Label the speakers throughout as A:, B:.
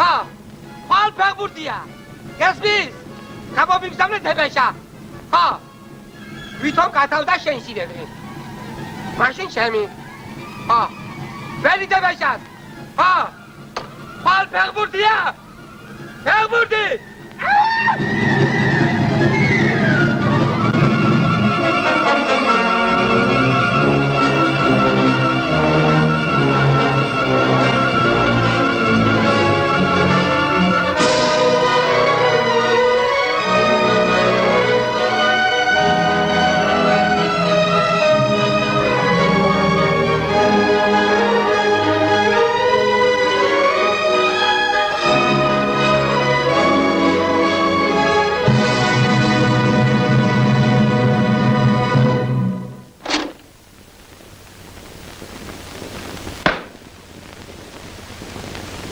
A: ხა ხვალ ფეხბურთია გესმის გამომიგზავნე თებეშა ხა ვითომ გათავდა შენში ვეგრი მაშინ ჩემი ხა ვერი თებეშა ხა ხვალ ფეხბურთია ფეხბურთი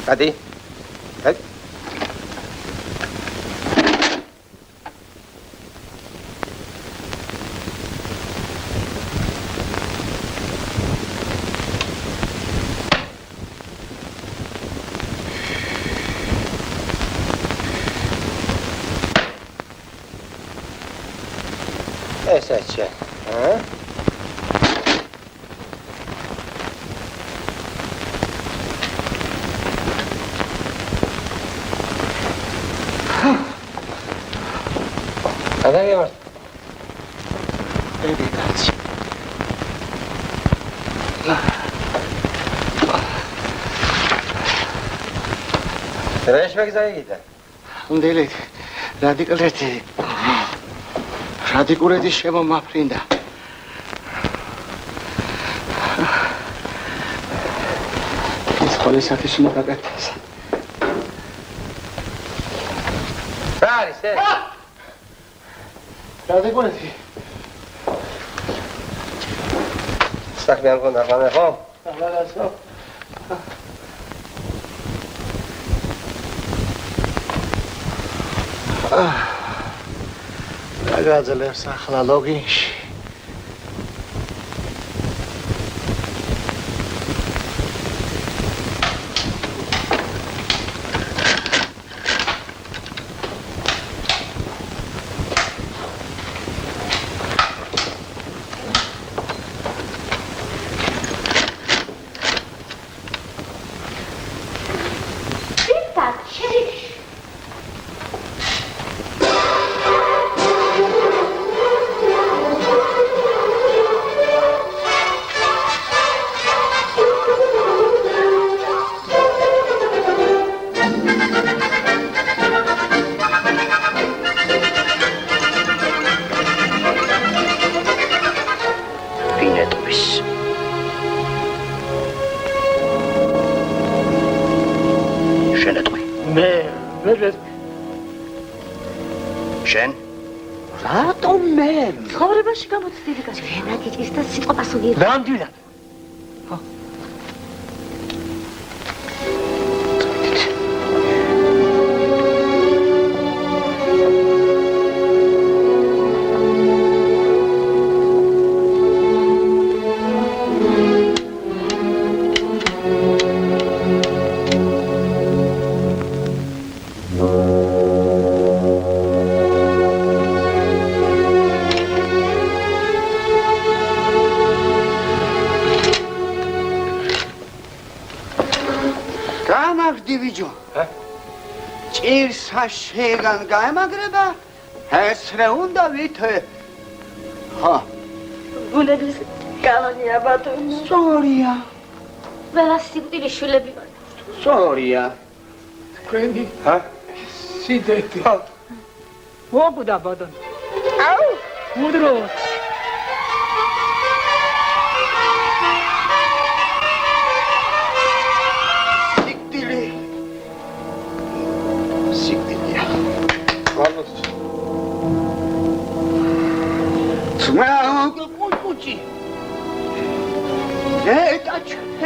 A: Adi, hey. Esa, huh? Adiós. Evidente. Terás megzállítani?
B: Undélit, radikaleti. Radikuleti sem ma prinda. Ez kolisat is magagatás.
A: Várj, szép!
B: radikuleti.
A: Szakmán gondolom, ha?
B: Válaszol. Ragazzelers ახლა ლოგინში.
A: Რამდენად?
B: შეგან გაემაგრება ესრე უნდა ვითე ხა
C: გუნდების კალონია ბატონო
B: სორია
C: ველასიტირი შვილები ვარ
B: სორია
D: ფრენდი
A: ჰა
D: სიდეთი მოგუდა ბატონო
B: აუ
D: მუდრო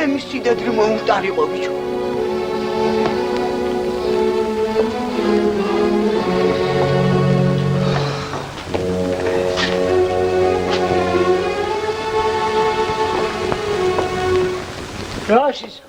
B: Εμιστίδετρι μου ουτάρικο μπιτσο.
D: Ρώσεις.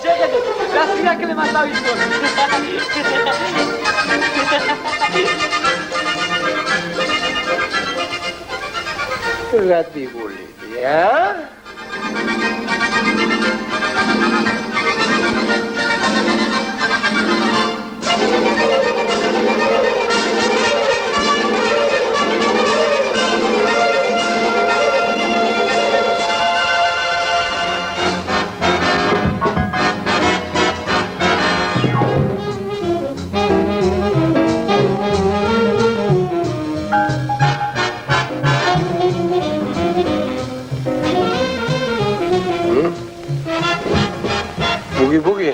B: შეხედეთ, რა სინაკლე მას დავიწყო.
A: რა დიგულია? Буги-буги.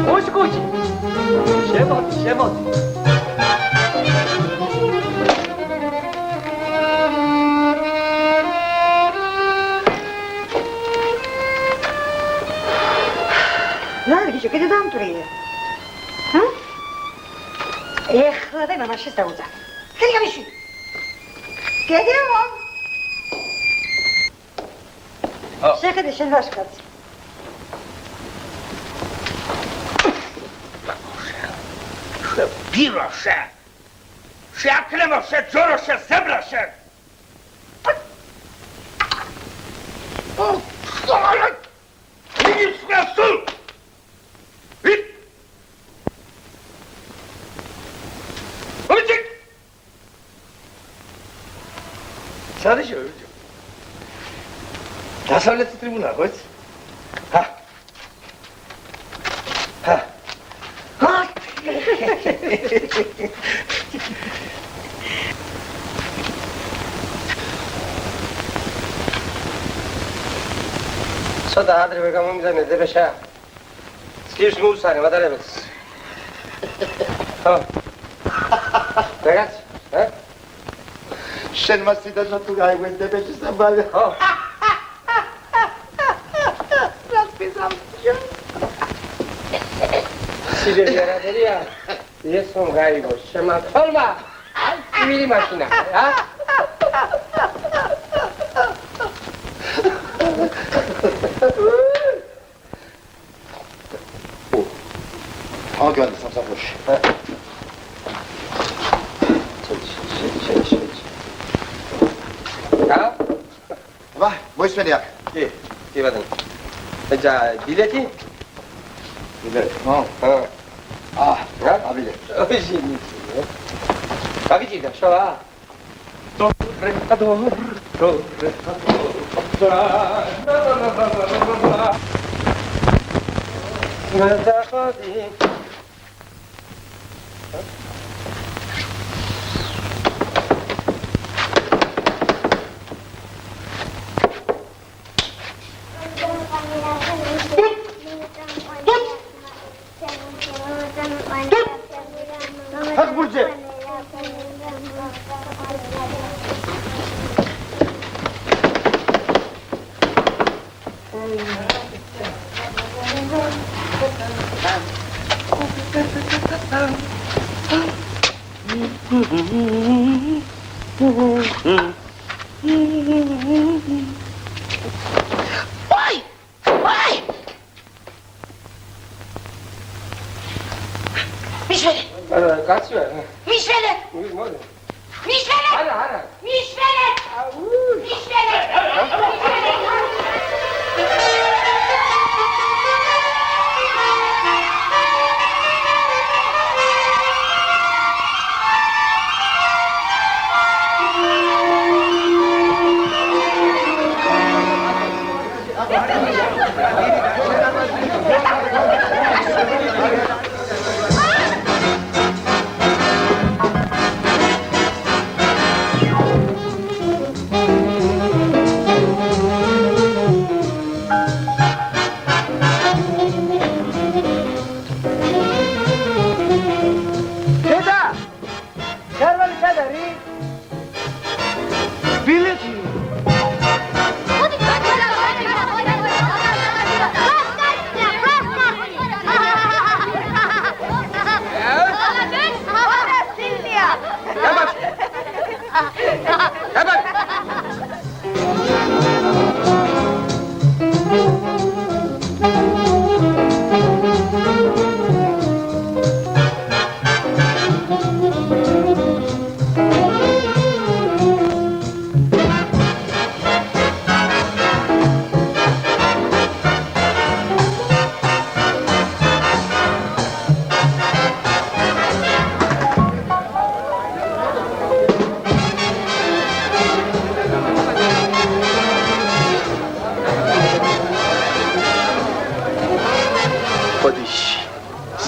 B: Куч-куч. Შემოდი.
E: Ладно, kiedy დამტვრიე. ჰა? ეხლა და მამაშის დაუძა. ხელი გამიშვი. გეგეო. შეხედე შენ ვაშკაც.
B: Ბიროშე. შეაქნებოშე, ჯოროშე, ზებრაშე. ის გასულ.
A: სადიშო? დასავლეთის ტრიბუნა, ხო იცი? ჰა. ცოტა ადრევე გამომიზანე დებეშა. სკიფს მოუსარე მადარებელს. ხო. რაგაც? ჰა? შენ მასიდაჟა თუ გაიგვენ დებეშის ამბალე. ხო. რას პიზამჭო? სიდები არადერია. ეს რომ გაიგო შემახოლმა. აი, მილი მაშინა, ჰა?
F: აგან სამსახურში.
A: ჰა?
F: ვა, მოისმენე აქ.
A: კი ბატონო. ეჯა ბილეთი?
F: ბილეთი. ხო.
A: რა?
F: აბილეთი.
A: ოიში. გაგიჭირდა შოვა?
F: ჰაკბურჯე.
A: კაცი ვარ.
E: მიშვენე.
A: მოდი.
E: მიშვენე.
A: არა.
E: მიშვენე. მიშვენე.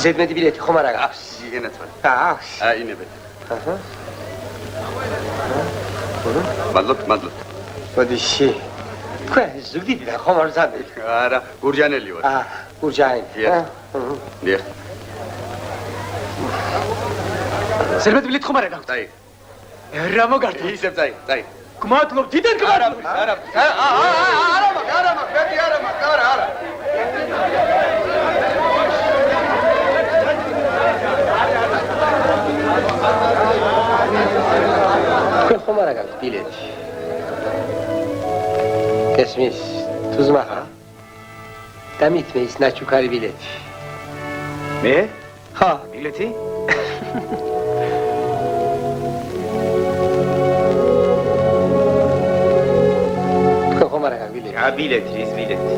G: ზედმეტი ბილეთი ხომ არა გაქვს?
F: იგენაცვალე.
G: აქვს.
F: ინებეთ.
G: აჰა.
F: მადლობთ.
G: ბოდიში. თქვენ ზუგდიდი და ხომ არ ზადეთ?
F: არა, გურჯანელი ვარ.
G: გურჯანი.
F: დიახ.
B: ზედმეტი ბილეთი ხომ არა გაქვს?
F: წაი.
B: რა მოგარდა?
F: ისევ წაი.
B: გმადლობ, დიდად გმადლობ.
F: არა, მეტი არა.
G: თქვენ ხომ არა გაქვთ ბილეთი? გესმის, თუ ზმახა დამითმე ის ნაჩუქარი ბილეთი.
B: მე? ხა, ბილეთი?
G: თქვენ ხომ არა გაქვთ ბილეთი?
B: ბილეთი, ის ბილეთი.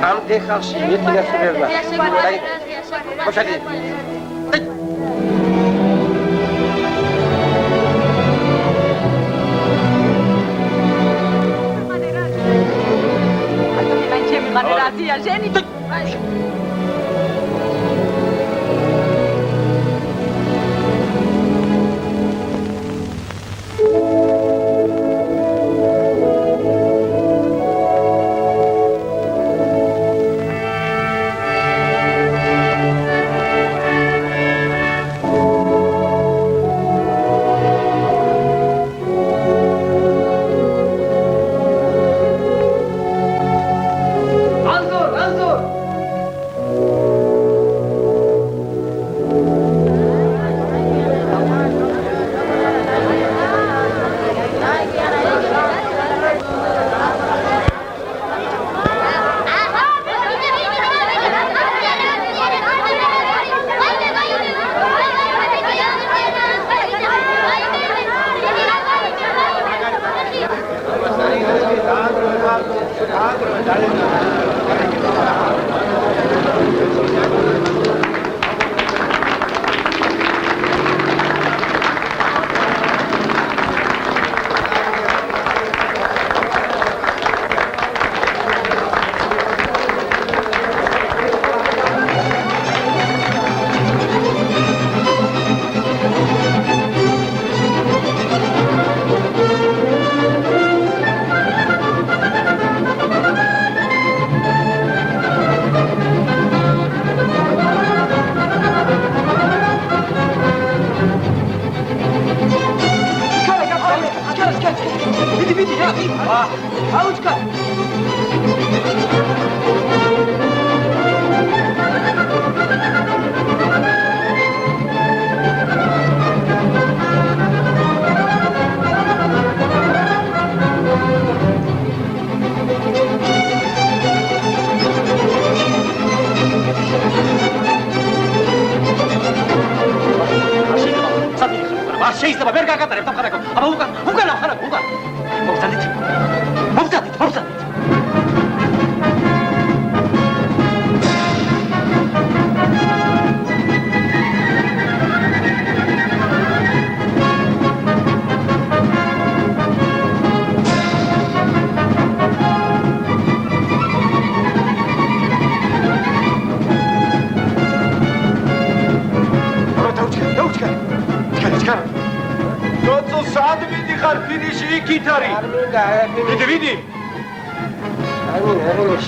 G: ამ დეხალში ერთი გასულებმა. მოშადი.
E: Maneratia, Jenny.
B: შეიძლება ვერ გაგატარებთ ამ ხარაკო. აბა უკან ხარაკო, უკან. მოგზადეთ. ფინიში იქით არის. ვიდი.
G: არის.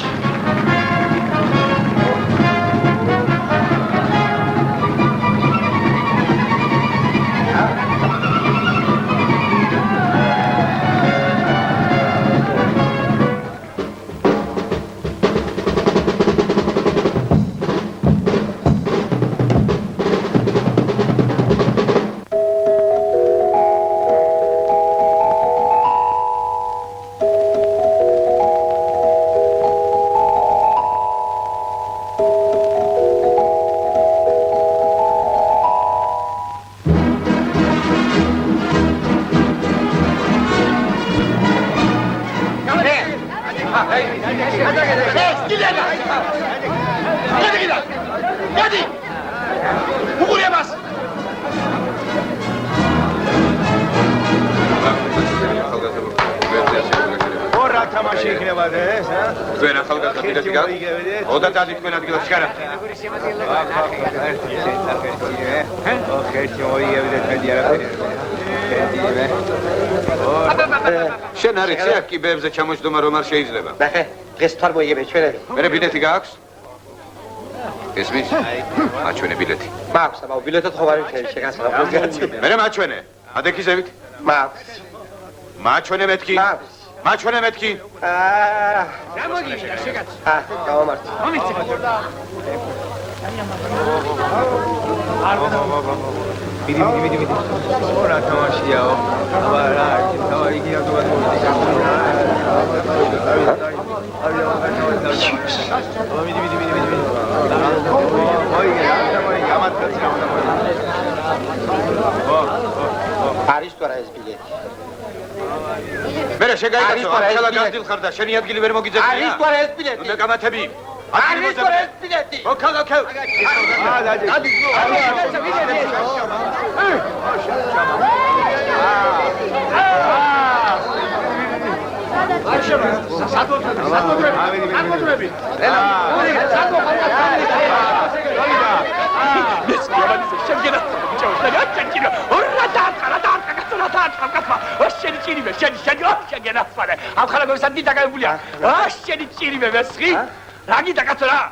F: თქვენ ახალგაზრდა ბილეთი გაქვთ? 30 თქვენ ადგილებში არა. შენ არ იცი აქ კიბეებზე ჩამოჯდომა რომ არ შეიძლება.
G: ნახე, დღეს თვარ მოიგებე ჩვენები.
F: მერე ბილეთი გააქვს? ესმის? მაჩვენე ბილეთი.
G: მაქვს, აბა ბილეთად ხო არ შეგასწავლა.
F: მერე მაჩვენე. ადექიზებით?
G: მაქვს.
F: მაჩვენე მეთქი. მაჩვენე მეთქი.
D: გამოგიჟდა შეგაც.
G: გავამართე.
D: მომიცე.
H: მიდი. ორა თამაშიაო. აბა რა, თავი იქიდან თუ
G: არის თუ არა ეს ბილეთი?
F: მერე შეგაიგაცო, ახლა გაზდილ ხარ და შენი ადგილი ვერ მოგიძებია?
G: არის თუ არა ეს ბილეთი?
F: უნდა გამათები.
G: არის თუ არა ეს ბილეთი?
F: მოქალაქე.
B: Ragi da cazzo là!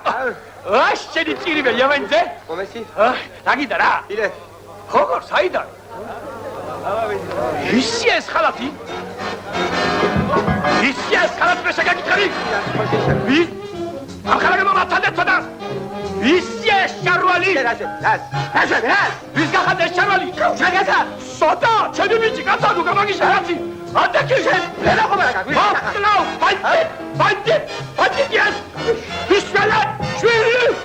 B: C'è di tiri per gli avanti?
G: Come si?
B: Ragi da là!
G: Bile.
B: Come sai da? Issi è scalati? Issi è scalati per segare i cari? Ancora che non ha detto da! Issi è sciarruali! Isca è sciarruali! Sota! C'è di amici cazzato che maghi sciarati! Anda che c'è! Vieni a come! No! Vai! Yes! Bismillah! Schwierig!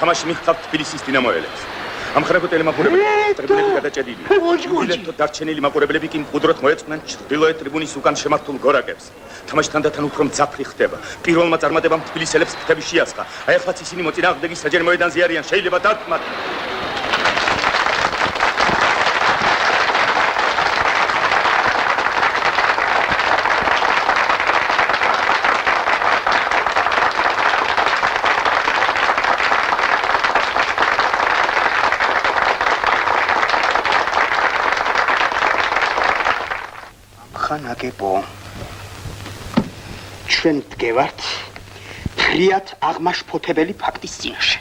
I: თამაში მიხავთ თბილისის დინამოელებს. ამხანაგოტელი მაყურებლები ტრიბუნები გადაჭედილი. ბილეთო დარჩენილი მაყურებლები კი მყუდროთ მოეწყნენ ჩრდილოეთ ტრიბუნის უკან შემართულ გორაკებს. თამაში თანდათან უფრო მძაფრი ხდება. პირველმა წარმატებამ თბილისელებს ფრთები შეასხა. აი ახლა ისინი მოწინააღმდეგის საჯერ მოედანზე არიან. შეიძლება დათმათ.
J: ნაგებო ჩვენ ვდგევართ ფრიად აღმაშფოთებელი ფაქტის წინაშე.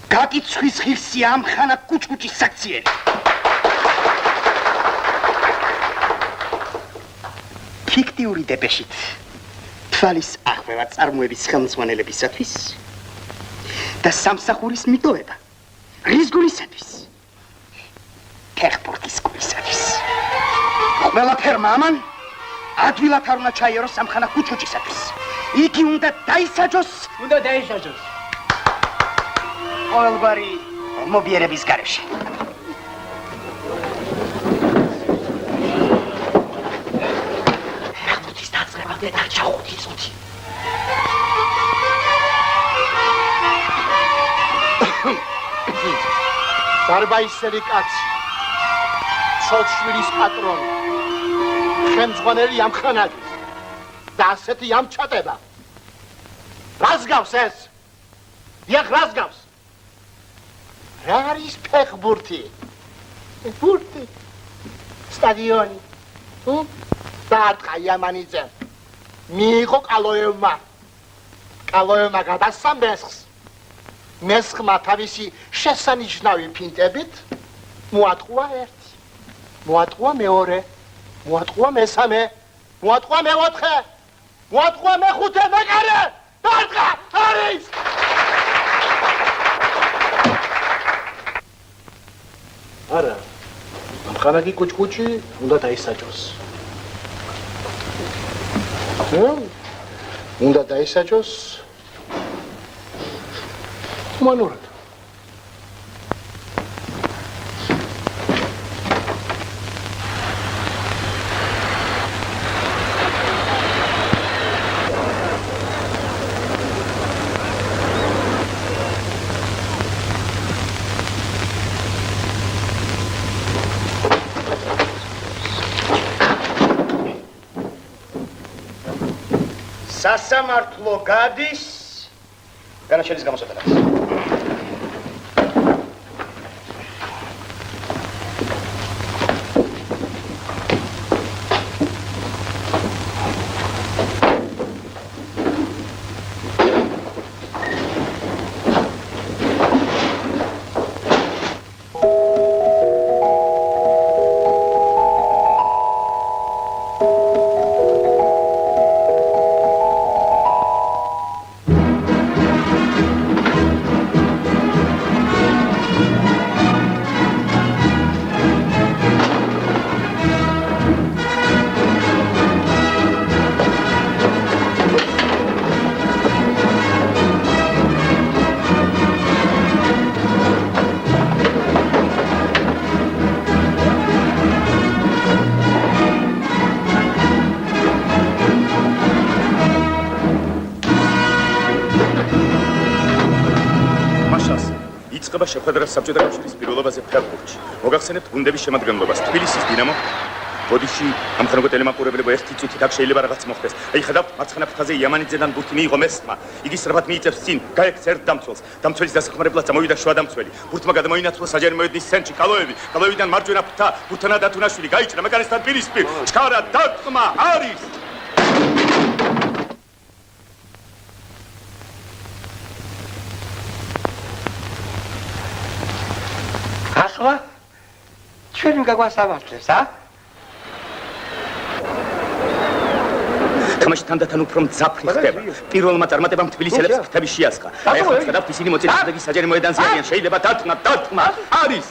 J: გაკიცხვის ღირსია ამხანა კუჭკუჭის საქციელი. ფიქტიური დეპეშით თვალის ახვევა წარმოების ხელმძღვანელებისათვის და სამსახურის მიტოვება რის გულისათვის? ფეხბურთის გულისათვის. ყველაფერმა ამან ადვილად არ უნდა ჩაიაროს სამხანა კუჭკუჭისათვის. იგი უნდა დაისაჯოს. ყოველგვარი მობიერების გარეშე. ფეხბურთის დაწყებამდე დარჩა 5 წუთი.
A: დარბაისელი კაცი. ცოლ-შვილის პატრონი. ხელმძღვანელი ამხანაგი და ასეთი ამჩატება. რას გავს ეს? დიახ, რას გავს? რა არის ფეხბურთი? ფეხბურთი? სტადიონი. დაარტყა იამანიძემ. მიიღო კალოევმა. კალოევმა გადასცა მესხს. მესხმა თავისი შესანიშნავი ფინტებით მოატყუა ერთი. მოატყუა მეორე. მოატყუა მესამე
B: მოატყვა მე-4, მოატყვა მე-5, მეკარე! დარტყა! არის!
J: არა. ამხანაგი კუჭკუჭი უნდა დაისაჯოს. უნდა დაისაჯოს ჰუმანურად. სასამართლო გადის განაჩენის გამოსატანად.
I: შეხვედრა საბჭოთა კავშირის პირველობაზე ფეხბურთში. მოგახსენებთ გუნდების შემადგენლობას. თბილისის დინამო, ბოდიში ამხანაგო ტელემაყურებლებო ერთი წუთით აქ შეიძლება რაღაც მოხდეს. აი ხედავთ, მარცხენა ფრთაზე იამანიძედან ბურთი მიიღო მესხმა. იგი სწრაფად მიიწევს წინ, გაექს ერთ დამცველს. დამცველის დასახმარებლად წამოვიდა შუა დამცველი. ბურთმა გადამოინაცვლა საჯარიმო ედნის ცენტრში კალოევი. კალოევიდან მარჯვენა ფრთა ბურთანა დათუნაშვილი გაიჭრა მეკარესთან პირისპირ. ჩქარა დარტყმა არის.
G: ახლა ჩვენ გაგვასამართლებს, ა?
I: თამაში თანდათან უფრო მძაფრი ხდება. პირველმა წარმატებამ თბილისელებს ფრთები შეასხა. აი ახლა ხედავთ ისინი მოწინააღმდეგის საჯარიმო ედანზე არიან. შეიძლება დარტყმა არის.